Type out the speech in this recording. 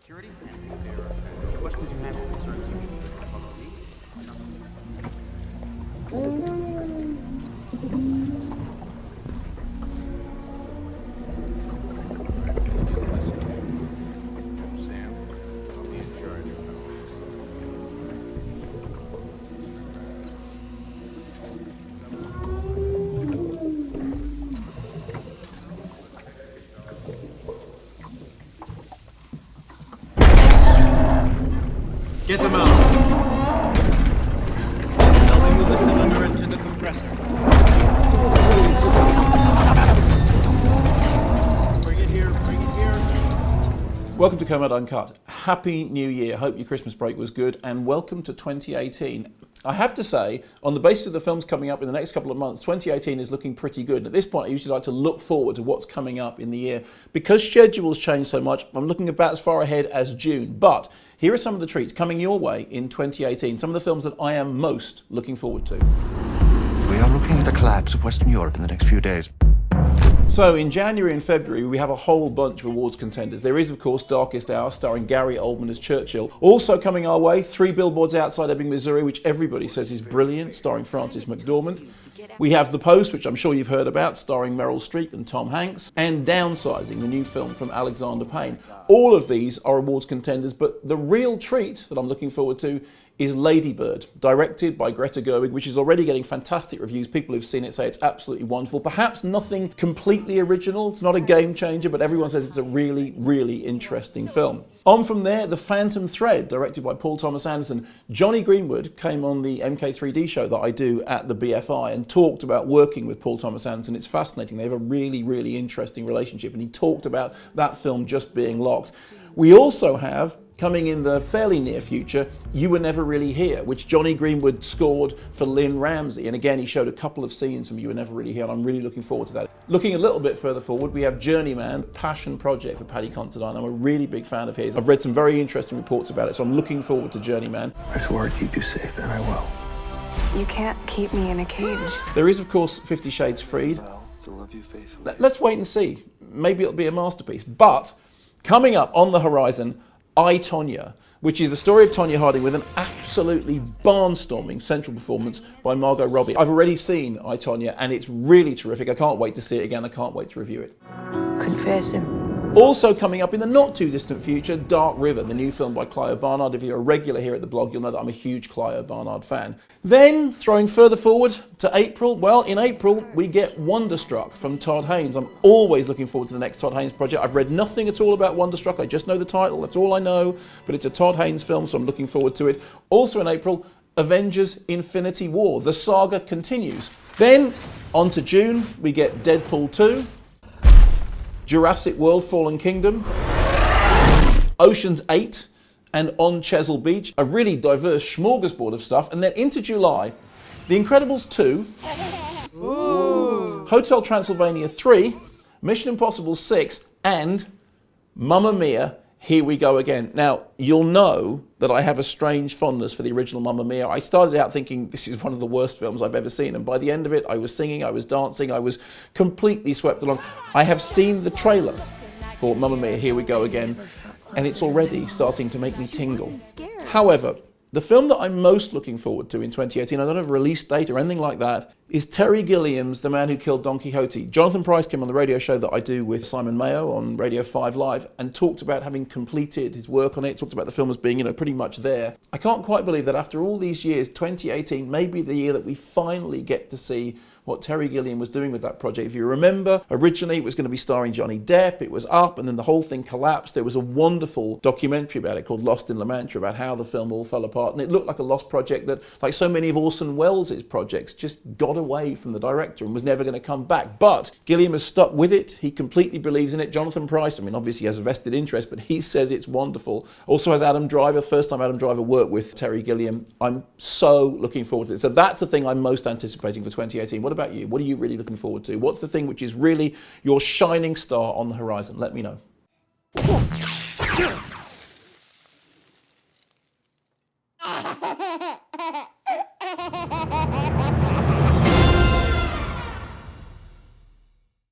Security? Any questions you have or concerns, you just follow me. Get them out. Now they move the cylinder into the compressor. Bring it here, bring it here. Welcome to Kermode Uncut. Happy New Year. Hope your Christmas break was good, and welcome to 2018. I have to say, on the basis of the films coming up in the next couple of months, 2018 is looking pretty good. And at this point, I usually like to look forward to what's coming up in the year. Because schedules change so much, I'm looking about as far ahead as June. But here are some of the treats coming your way in 2018, some of the films that I am most looking forward to. We are looking at the collapse of Western Europe in the next few days. So in January and February, we have a whole bunch of awards contenders. There is, of course, Darkest Hour, starring Gary Oldman as Churchill. Also coming our way, 3 Billboards Outside Ebbing, Missouri, which everybody says is brilliant, starring Frances McDormand. We have The Post, which I'm sure you've heard about, starring Meryl Streep and Tom Hanks. And Downsizing, the new film from Alexander Payne. All of these are awards contenders, but the real treat that I'm looking forward to is Lady Bird, directed by Greta Gerwig, which is already getting fantastic reviews. People who've seen it say it's absolutely wonderful. Perhaps nothing completely original. It's not a game changer, but everyone says it's a really, really interesting film. On from there, The Phantom Thread, directed by Paul Thomas Anderson. Johnny Greenwood came on the MK3D show that I do at the BFI and talked about working with Paul Thomas Anderson. It's fascinating. They have a really, really interesting relationship, and he talked about that film just being locked. We also have, coming in the fairly near future, You Were Never Really Here, which Johnny Greenwood scored for Lynn Ramsey. And again, he showed a couple of scenes from You Were Never Really Here, and I'm really looking forward to that. Looking a little bit further forward, we have Journeyman, passion project for Paddy Considine. I'm a really big fan of his. I've read some very interesting reports about it, so I'm looking forward to Journeyman. I swore I'd keep you safe, and I will. You can't keep me in a cage. There is, of course, 50 Shades Freed. To love you faithfully. Let's wait and see. Maybe it'll be a masterpiece. But coming up on the horizon, I, Tonya, which is the story of Tonya Harding with an absolutely barnstorming central performance by Margot Robbie. I've already seen I, Tonya, and it's really terrific. I can't wait to see it again. I can't wait to review it. Confess him. Also coming up in the not too distant future, Dark River, the new film by Clio Barnard. If you're a regular here at the blog, you'll know that I'm a huge Clio Barnard fan. Then, throwing further forward to April, well, in April, we get Wonderstruck from Todd Haynes. I'm always looking forward to the next Todd Haynes project. I've read nothing at all about Wonderstruck. I just know the title. That's all I know. But it's a Todd Haynes film, so I'm looking forward to it. Also in April, Avengers Infinity War. The saga continues. Then, on to June, we get Deadpool 2. Jurassic World Fallen Kingdom, Ocean's 8, and On Chesil Beach. A really diverse smorgasbord of stuff. And then into July, The Incredibles 2, Hotel Transylvania 3, Mission Impossible 6, and Mamma Mia, Here We Go Again. Now, you'll know that I have a strange fondness for the original Mamma Mia. I started out thinking this is one of the worst films I've ever seen, and by the end of it, I was singing, I was dancing, I was completely swept along. I have seen the trailer for Mamma Mia, Here We Go Again, and it's already starting to make me tingle. However, the film that I'm most looking forward to in 2018, I don't have a release date or anything like that, is Terry Gilliam's The Man Who Killed Don Quixote. Jonathan Pryce came on the radio show that I do with Simon Mayo on Radio 5 Live and talked about having completed his work on it, talked about the film as being, pretty much there. I can't quite believe that after all these years, 2018 may be the year that we finally get to see what Terry Gilliam was doing with that project. If you remember, originally it was going to be starring Johnny Depp, it was up, and then the whole thing collapsed. There was a wonderful documentary about it called Lost in La Mancha, about how the film all fell apart, and it looked like a lost project that, like so many of Orson Welles' projects, just got away from the director and was never going to come back. But Gilliam has stuck with it. He completely believes in it. Jonathan Pryce, obviously he has a vested interest, but he says it's wonderful. Also has Adam Driver, first time Adam Driver worked with Terry Gilliam. I'm so looking forward to it. So that's the thing I'm most anticipating for 2018. What about you? What are you really looking forward to? What's the thing which is really your shining star on the horizon? Let me know.